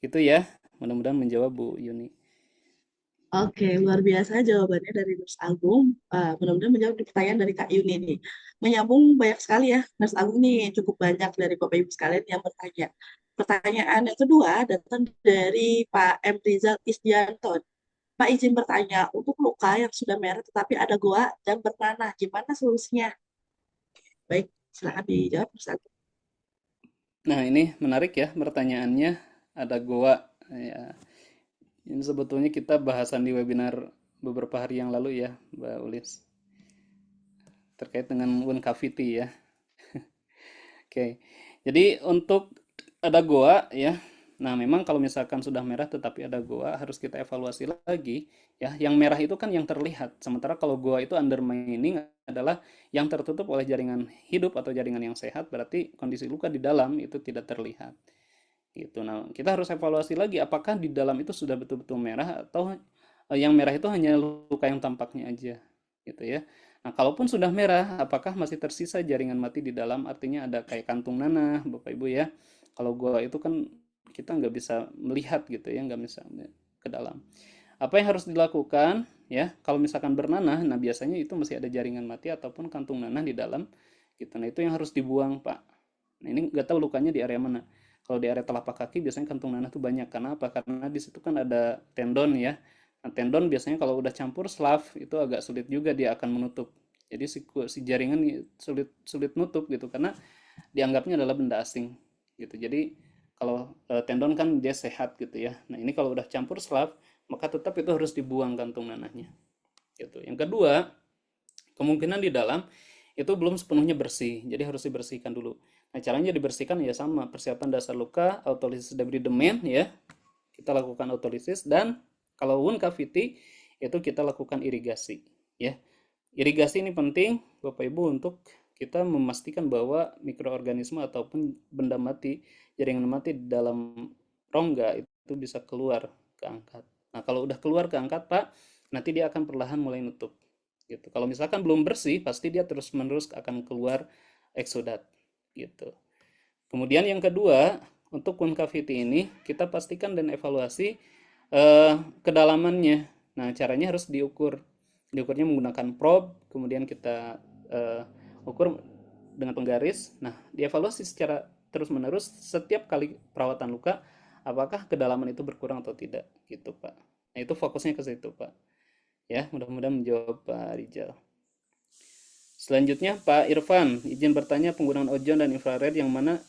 itu ya mudah-mudahan menjawab Bu Yuni. Oke, luar biasa jawabannya dari Nurse Agung. Mudah-mudahan menjawab di pertanyaan dari Kak Yuni nih. Menyambung banyak sekali ya, Nurse Agung nih cukup banyak dari Bapak Ibu sekalian yang bertanya. Pertanyaan yang kedua datang dari Pak M. Rizal Isdianto. Pak izin bertanya, untuk luka yang sudah merah tetapi ada goa dan bernanah, gimana solusinya? Baik, silakan dijawab Nurse Agung. Nah ini menarik ya pertanyaannya ada goa ya ini sebetulnya kita bahasan di webinar beberapa hari yang lalu ya Mbak Ulis terkait dengan wound cavity ya. Oke, jadi untuk ada goa ya. Nah, memang kalau misalkan sudah merah tetapi ada goa harus kita evaluasi lagi ya. Yang merah itu kan yang terlihat. Sementara kalau goa itu undermining adalah yang tertutup oleh jaringan hidup atau jaringan yang sehat, berarti kondisi luka di dalam itu tidak terlihat. Gitu. Nah, kita harus evaluasi lagi apakah di dalam itu sudah betul-betul merah atau yang merah itu hanya luka yang tampaknya aja. Gitu ya. Nah, kalaupun sudah merah, apakah masih tersisa jaringan mati di dalam? Artinya ada kayak kantung nanah, Bapak Ibu ya. Kalau gua itu kan kita nggak bisa melihat gitu ya, nggak bisa ke dalam. Apa yang harus dilakukan ya? Kalau misalkan bernanah, nah biasanya itu masih ada jaringan mati ataupun kantung nanah di dalam. Gitu. Nah itu yang harus dibuang Pak. Nah ini nggak tahu lukanya di area mana. Kalau di area telapak kaki biasanya kantung nanah tuh banyak. Karena apa? Karena di situ kan ada tendon ya. Nah, tendon biasanya kalau udah campur slaf itu agak sulit juga dia akan menutup. Jadi si jaringan sulit sulit nutup gitu karena dianggapnya adalah benda asing gitu. Jadi kalau tendon kan dia sehat gitu ya. Nah, ini kalau udah campur slaf maka tetap itu harus dibuang kantung nanahnya gitu. Yang kedua, kemungkinan di dalam itu belum sepenuhnya bersih, jadi harus dibersihkan dulu. Nah, caranya dibersihkan ya sama, persiapan dasar luka, autolisis debridement ya, kita lakukan autolisis, dan kalau wound cavity itu kita lakukan irigasi ya. Irigasi ini penting Bapak Ibu untuk kita memastikan bahwa mikroorganisme ataupun benda mati, jaringan mati di dalam rongga itu bisa keluar ke angkat. Nah, kalau udah keluar ke angkat, Pak, nanti dia akan perlahan mulai nutup. Gitu. Kalau misalkan belum bersih, pasti dia terus-menerus akan keluar eksudat gitu. Kemudian yang kedua, untuk wound cavity ini kita pastikan dan evaluasi kedalamannya. Nah, caranya harus diukur. Diukurnya menggunakan probe, kemudian kita ukur dengan penggaris. Nah, dievaluasi secara terus-menerus setiap kali perawatan luka, apakah kedalaman itu berkurang atau tidak, gitu, Pak. Nah, itu fokusnya ke situ, Pak. Ya, mudah-mudahan menjawab Pak Rijal. Selanjutnya, Pak Irfan, izin bertanya penggunaan ozon dan infrared yang mana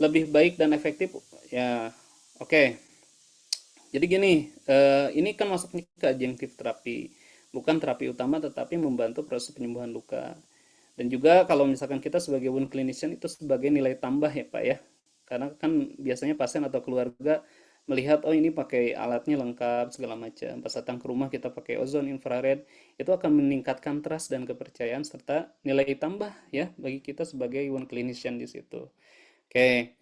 lebih baik dan efektif? Ya, oke. Jadi gini, ini kan masuknya ke adjunctive terapi, bukan terapi utama tetapi membantu proses penyembuhan luka. Dan juga kalau misalkan kita sebagai wound clinician itu sebagai nilai tambah ya Pak ya. Karena kan biasanya pasien atau keluarga melihat oh ini pakai alatnya lengkap segala macam. Pas datang ke rumah kita pakai ozon infrared, itu akan meningkatkan trust dan kepercayaan serta nilai tambah ya bagi kita sebagai wound clinician di situ. Oke.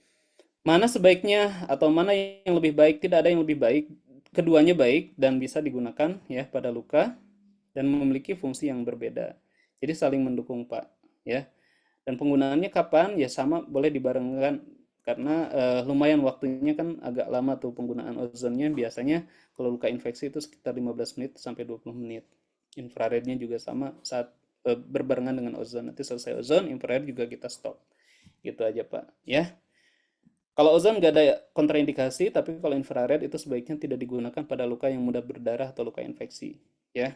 Mana sebaiknya atau mana yang lebih baik? Tidak ada yang lebih baik. Keduanya baik dan bisa digunakan ya pada luka dan memiliki fungsi yang berbeda. Jadi saling mendukung, Pak, ya. Dan penggunaannya kapan? Ya sama boleh dibarengkan karena lumayan waktunya kan agak lama tuh penggunaan ozonnya biasanya kalau luka infeksi itu sekitar 15 menit sampai 20 menit. Infrarednya juga sama saat berbarengan dengan ozon. Nanti selesai ozon, infrared juga kita stop. Gitu aja, Pak, ya. Kalau ozon nggak ada kontraindikasi, tapi kalau infrared itu sebaiknya tidak digunakan pada luka yang mudah berdarah atau luka infeksi, ya.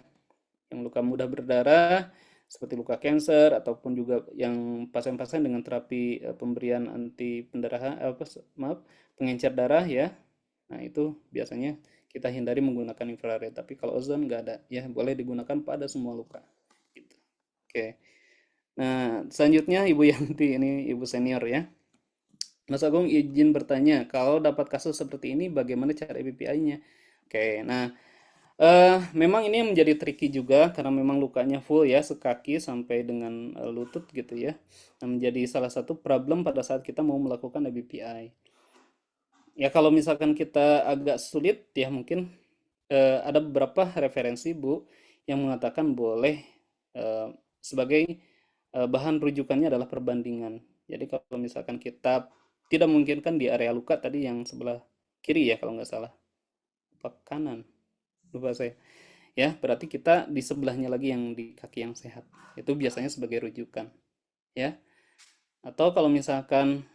Yang luka mudah berdarah seperti luka kanker ataupun juga yang pasien-pasien dengan terapi pemberian anti pendarahan maaf, pengencer darah ya. Nah, itu biasanya kita hindari menggunakan infrared, tapi kalau ozon nggak ada, ya boleh digunakan pada semua luka. Gitu. Oke. Nah, selanjutnya Ibu Yanti ini Ibu senior ya. Mas Agung izin bertanya, kalau dapat kasus seperti ini bagaimana cara BPI-nya? Oke, nah memang ini menjadi tricky juga karena memang lukanya full ya, sekaki sampai dengan lutut gitu ya. Nah, menjadi salah satu problem pada saat kita mau melakukan BPI. Ya kalau misalkan kita agak sulit ya mungkin ada beberapa referensi Bu yang mengatakan boleh eh, sebagai bahan rujukannya adalah perbandingan. Jadi kalau misalkan kita tidak memungkinkan di area luka tadi yang sebelah kiri ya kalau nggak salah, apa kanan, lupa saya. Ya, berarti kita di sebelahnya lagi yang di kaki yang sehat. Itu biasanya sebagai rujukan, ya. Atau kalau misalkan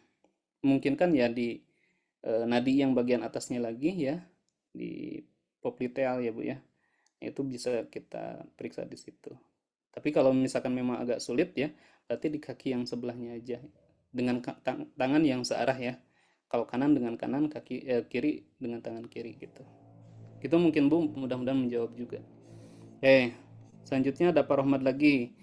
memungkinkan ya di nadi yang bagian atasnya lagi ya, di popliteal ya Bu ya. Itu bisa kita periksa di situ. Tapi kalau misalkan memang agak sulit ya, berarti di kaki yang sebelahnya aja dengan tangan yang searah ya. Kalau kanan dengan kanan, kiri dengan tangan kiri gitu. Itu mungkin Bu, mudah-mudahan menjawab juga. Oke, selanjutnya ada Pak Rohmat lagi.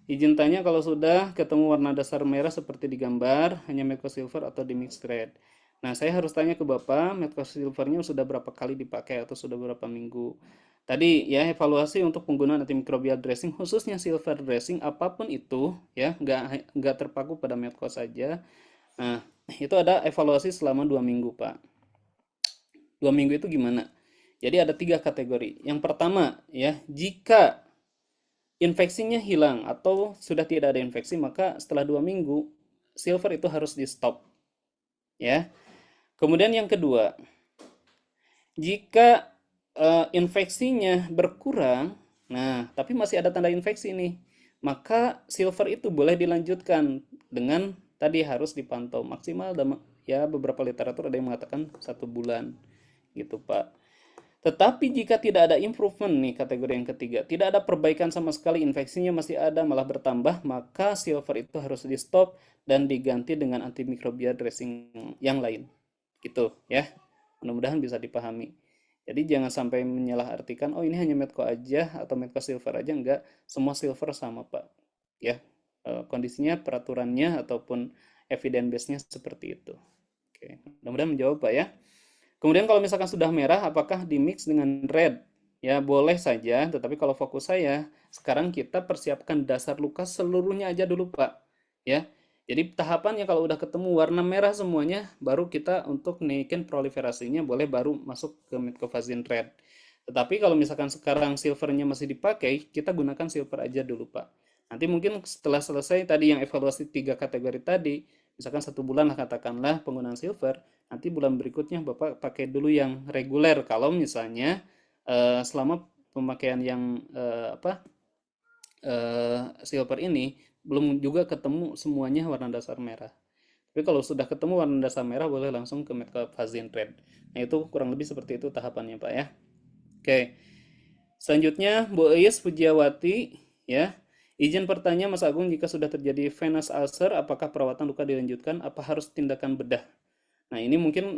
Izin tanya kalau sudah ketemu warna dasar merah seperti di gambar, hanya Metco Silver atau di mixed red. Nah, saya harus tanya ke Bapak, Metco Silvernya sudah berapa kali dipakai atau sudah berapa minggu? Tadi ya evaluasi untuk penggunaan antimicrobial dressing khususnya silver dressing apapun itu ya nggak terpaku pada Medco saja. Nah itu ada evaluasi selama 2 minggu Pak. 2 minggu itu gimana? Jadi ada 3 kategori. Yang pertama ya jika infeksinya hilang atau sudah tidak ada infeksi maka setelah 2 minggu silver itu harus di stop ya. Kemudian yang kedua jika infeksinya berkurang, nah tapi masih ada tanda infeksi nih, maka silver itu boleh dilanjutkan dengan tadi harus dipantau maksimal ya beberapa literatur ada yang mengatakan 1 bulan gitu Pak. Tetapi jika tidak ada improvement nih kategori yang ketiga, tidak ada perbaikan sama sekali, infeksinya masih ada malah bertambah, maka silver itu harus di stop dan diganti dengan antimikrobial dressing yang lain. Gitu ya. Mudah-mudahan bisa dipahami. Jadi jangan sampai menyalahartikan, oh ini hanya Medco aja atau Medco silver aja, enggak, semua silver sama Pak. Ya. Kondisinya, peraturannya ataupun evidence base-nya seperti itu. Oke, mudah-mudahan menjawab Pak ya. Kemudian kalau misalkan sudah merah, apakah di mix dengan red? Ya boleh saja, tetapi kalau fokus saya, sekarang kita persiapkan dasar luka seluruhnya aja dulu Pak. Ya, jadi tahapannya kalau udah ketemu warna merah semuanya, baru kita untuk naikin proliferasinya, boleh baru masuk ke metcovazine red. Tetapi kalau misalkan sekarang silvernya masih dipakai, kita gunakan silver aja dulu Pak. Nanti mungkin setelah selesai tadi yang evaluasi 3 kategori tadi, misalkan 1 bulan lah katakanlah penggunaan silver, nanti bulan berikutnya Bapak pakai dulu yang reguler kalau misalnya selama pemakaian yang silver ini belum juga ketemu semuanya warna dasar merah. Tapi kalau sudah ketemu warna dasar merah boleh langsung ke metcalfazine red. Nah, itu kurang lebih seperti itu tahapannya, Pak ya. Oke. Selanjutnya Bu Iis Pujiawati ya. Izin bertanya Mas Agung, jika sudah terjadi venous ulcer apakah perawatan luka dilanjutkan apa harus tindakan bedah? Nah, ini mungkin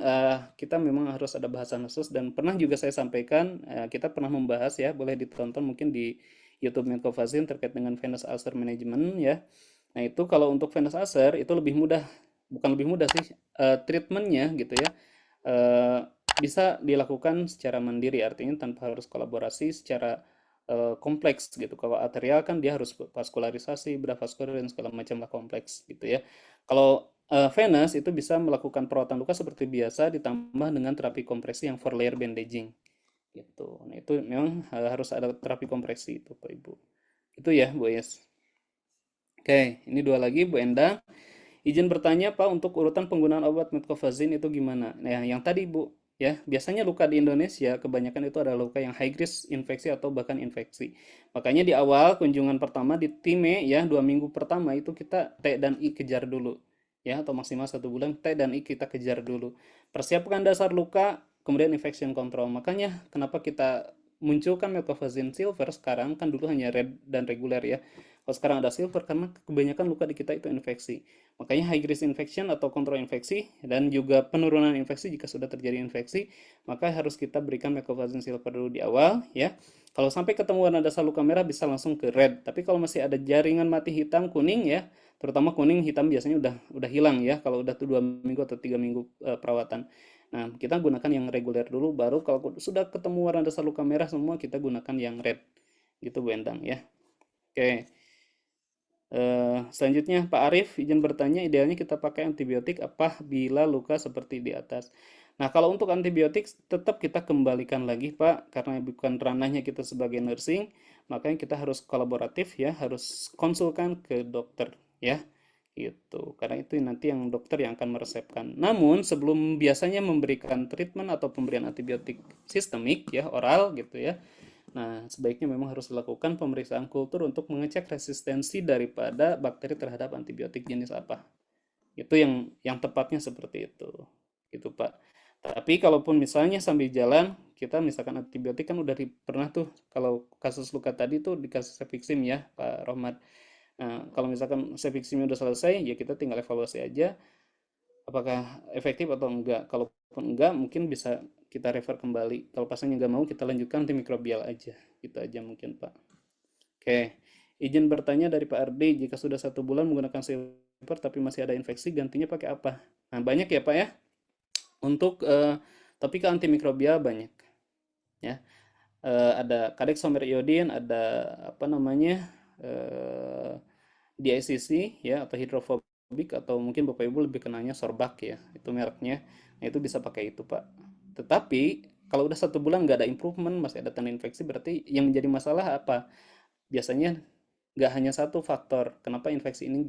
kita memang harus ada bahasan khusus dan pernah juga saya sampaikan, kita pernah membahas ya, boleh ditonton mungkin di YouTube Medcovazin terkait dengan venous ulcer management ya. Nah, itu kalau untuk venous ulcer itu lebih mudah, bukan lebih mudah sih, treatmentnya gitu ya, eh, bisa dilakukan secara mandiri, artinya tanpa harus kolaborasi secara kompleks gitu. Kalau arterial kan dia harus vaskularisasi, bedah vaskular dan segala macam lah kompleks gitu ya. Kalau venous itu bisa melakukan perawatan luka seperti biasa ditambah dengan terapi kompresi yang 4 layer bandaging gitu. Nah, itu memang harus ada terapi kompresi itu Pak Ibu. Itu ya Bu Yes. Oke, ini 2 lagi Bu Endang. Izin bertanya Pak, untuk urutan penggunaan obat metcovazin itu gimana? Nah, yang tadi Bu, ya, biasanya luka di Indonesia kebanyakan itu adalah luka yang high risk infeksi atau bahkan infeksi. Makanya di awal kunjungan pertama di time ya, 2 minggu pertama itu kita T dan I kejar dulu. Ya, atau maksimal 1 bulan T dan I kita kejar dulu. Persiapkan dasar luka, kemudian infection control. Makanya kenapa kita munculkan metcovazin silver sekarang, kan dulu hanya red dan reguler ya. Kalau sekarang ada silver karena kebanyakan luka di kita itu infeksi. Makanya high risk infection atau kontrol infeksi dan juga penurunan infeksi jika sudah terjadi infeksi, maka harus kita berikan meclofazine silver dulu di awal ya. Kalau sampai ketemu warna dasar luka merah bisa langsung ke red. Tapi kalau masih ada jaringan mati hitam kuning ya, terutama kuning hitam biasanya udah hilang ya kalau udah tuh 2 minggu atau 3 minggu perawatan. Nah, kita gunakan yang reguler dulu, baru kalau sudah ketemu warna dasar luka merah semua kita gunakan yang red. Gitu Bu Endang ya. Oke. Selanjutnya Pak Arief izin bertanya, idealnya kita pakai antibiotik apa bila luka seperti di atas. Nah, kalau untuk antibiotik tetap kita kembalikan lagi Pak, karena bukan ranahnya kita sebagai nursing, makanya kita harus kolaboratif ya, harus konsulkan ke dokter ya. Gitu. Karena itu nanti yang dokter yang akan meresepkan. Namun, sebelum biasanya memberikan treatment atau pemberian antibiotik sistemik ya, oral gitu ya, nah, sebaiknya memang harus dilakukan pemeriksaan kultur untuk mengecek resistensi daripada bakteri terhadap antibiotik jenis apa. Itu yang tepatnya seperti itu. Gitu, Pak. Tapi kalaupun misalnya sambil jalan kita misalkan antibiotik kan udah pernah tuh kalau kasus luka tadi tuh dikasih cefixim ya, Pak Rohmat. Nah, kalau misalkan cefiximnya udah selesai ya kita tinggal evaluasi aja apakah efektif atau enggak. Kalaupun enggak, mungkin bisa kita refer kembali. Kalau pasiennya nggak mau, kita lanjutkan antimikrobial aja. Gitu aja mungkin, Pak. Oke, izin bertanya dari Pak Ardi, jika sudah 1 bulan menggunakan silver tapi masih ada infeksi, gantinya pakai apa? Nah, banyak ya, Pak ya. Untuk topika antimikrobial banyak. Ya, ada Cadexomer iodine, ada apa namanya, DICC ya atau hidrofobik atau mungkin Bapak Ibu lebih kenanya Sorbak ya itu mereknya. Nah itu bisa pakai itu Pak. Tetapi kalau udah 1 bulan nggak ada improvement masih ada tanda infeksi berarti yang menjadi masalah apa? Biasanya nggak hanya satu faktor kenapa infeksi ini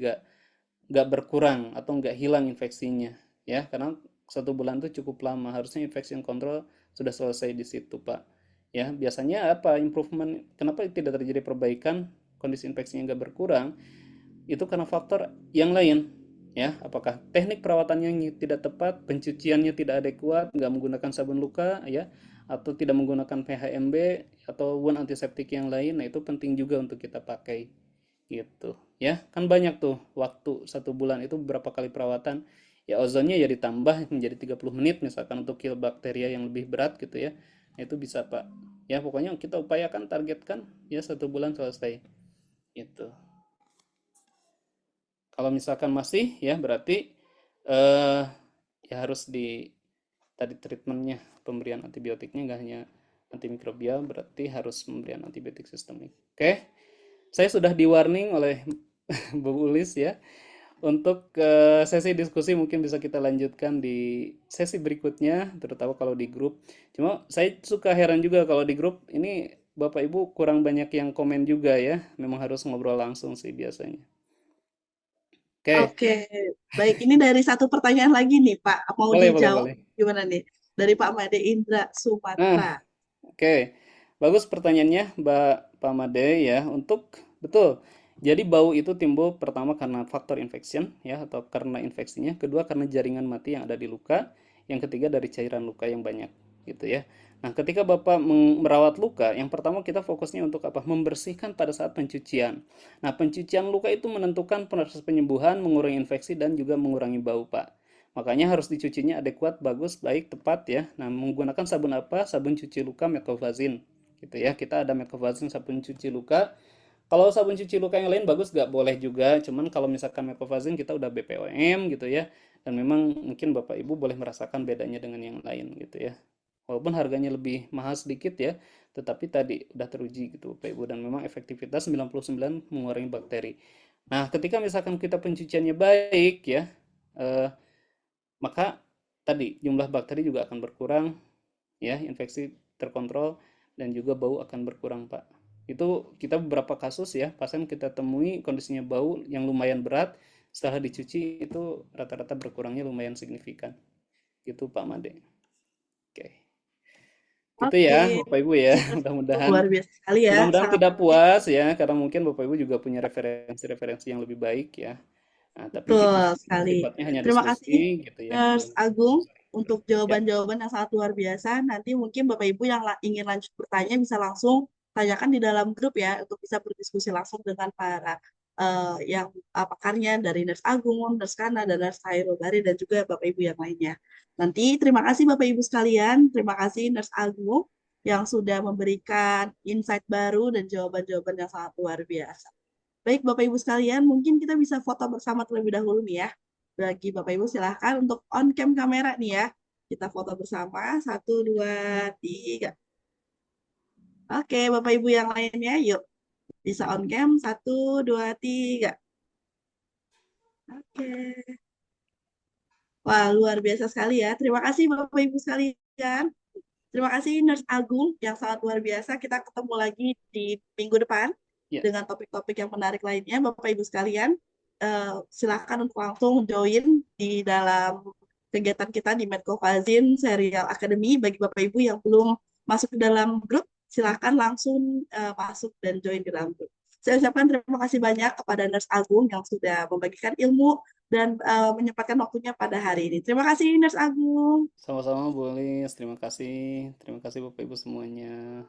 nggak berkurang atau nggak hilang infeksinya ya karena 1 bulan itu cukup lama harusnya infection control sudah selesai di situ Pak ya biasanya apa improvement kenapa tidak terjadi perbaikan kondisi infeksinya nggak berkurang itu karena faktor yang lain ya, apakah teknik perawatannya yang tidak tepat, pencuciannya tidak adekuat, nggak menggunakan sabun luka, ya, atau tidak menggunakan PHMB atau wound antiseptik yang lain. Nah, itu penting juga untuk kita pakai, gitu. Ya, kan banyak tuh waktu 1 bulan itu berapa kali perawatan. Ya, ozonnya ya ditambah menjadi 30 menit misalkan untuk kill bakteria yang lebih berat gitu ya. Nah, itu bisa, Pak. Ya, pokoknya kita upayakan targetkan ya 1 bulan selesai. Gitu. Kalau misalkan masih ya berarti eh ya harus di tadi treatmentnya, pemberian antibiotiknya nggak hanya antimikrobial, berarti harus pemberian antibiotik sistemik. Oke, saya sudah di warning oleh Bu Ulis ya. Untuk sesi diskusi mungkin bisa kita lanjutkan di sesi berikutnya, terutama kalau di grup. Cuma saya suka heran juga kalau di grup ini Bapak Ibu kurang banyak yang komen juga ya. Memang harus ngobrol langsung sih biasanya. Oke, Oke, baik. Ini dari satu pertanyaan lagi nih, Pak. Mau boleh, boleh, dijawab boleh. gimana nih? Dari Pak Made Indra Nah, Sumatera. oke, bagus pertanyaannya, Mbak Pamade ya. Untuk betul. Jadi bau itu timbul pertama karena faktor infection ya atau karena infeksinya, kedua karena jaringan mati yang ada di luka, yang ketiga dari cairan luka yang banyak gitu ya. Nah, ketika Bapak merawat luka, yang pertama kita fokusnya untuk apa? Membersihkan pada saat pencucian. Nah, pencucian luka itu menentukan proses penyembuhan, mengurangi infeksi dan juga mengurangi bau, Pak. Makanya harus dicucinya adekuat, bagus, baik, tepat ya. Nah, menggunakan sabun apa? Sabun cuci luka Metcovazin. Gitu ya. Kita ada Metcovazin sabun cuci luka. Kalau sabun cuci luka yang lain bagus nggak boleh juga. Cuman kalau misalkan Metcovazin kita udah BPOM gitu ya. Dan memang mungkin Bapak Ibu boleh merasakan bedanya dengan yang lain gitu ya. Walaupun harganya lebih mahal sedikit ya, tetapi tadi udah teruji gitu Bapak Ibu dan memang efektivitas 99 mengurangi bakteri. Nah, ketika misalkan kita pencuciannya baik ya, eh, maka tadi jumlah bakteri juga akan berkurang, ya, infeksi terkontrol dan juga bau akan berkurang, Pak. Itu kita beberapa kasus ya, pasien kita temui kondisinya bau yang lumayan berat, setelah dicuci itu rata-rata berkurangnya lumayan signifikan. Gitu Pak Made. Oke. Gitu Oke, ya, Bapak Ibu ya. sih, Mudah-mudahan luar biasa sekali ya. mudah-mudahan Sangat tidak menarik. puas ya, karena mungkin Bapak Ibu juga punya referensi-referensi yang lebih baik ya. Nah, tapi Betul kita sekali. sifatnya hanya Terima kasih, diskusi gitu ya. Nurse Agung, untuk Ya. jawaban-jawaban yang sangat luar biasa. Nanti mungkin Bapak Ibu yang ingin lanjut bertanya bisa langsung tanyakan di dalam grup ya, untuk bisa berdiskusi langsung dengan para yang pakarnya dari Nurse Agung, Nurse Kana, dan Nurse Hairul Bari, dan juga Bapak Ibu yang lainnya. Nanti terima kasih Bapak Ibu sekalian, terima kasih Nurse Agung yang sudah memberikan insight baru dan jawaban-jawaban yang sangat luar biasa. Baik, Bapak Ibu sekalian, mungkin kita bisa foto bersama terlebih dahulu nih ya. Bagi Bapak Ibu silahkan untuk on cam kamera nih ya. Kita foto bersama, satu, dua, tiga. Oke, Bapak Ibu yang lainnya, yuk. Bisa on cam, satu, dua, tiga. Oke. Wah, luar biasa sekali ya. Terima kasih Bapak Ibu sekalian. Terima kasih Nurse Agung yang sangat luar biasa. Kita ketemu lagi di minggu depan Ya. dengan topik-topik yang menarik lainnya. Bapak Ibu sekalian, silakan untuk langsung join di dalam kegiatan kita di Medcovazin Serial Academy. Bagi Bapak Ibu yang belum masuk ke dalam grup, silakan langsung masuk dan join di dalam grup. Saya ucapkan terima kasih banyak kepada Nurse Agung yang sudah membagikan ilmu dan menyempatkan waktunya pada hari ini. Terima kasih Nurse Agung. Sama-sama, boleh. Terima kasih. Terima kasih Bapak Ibu semuanya.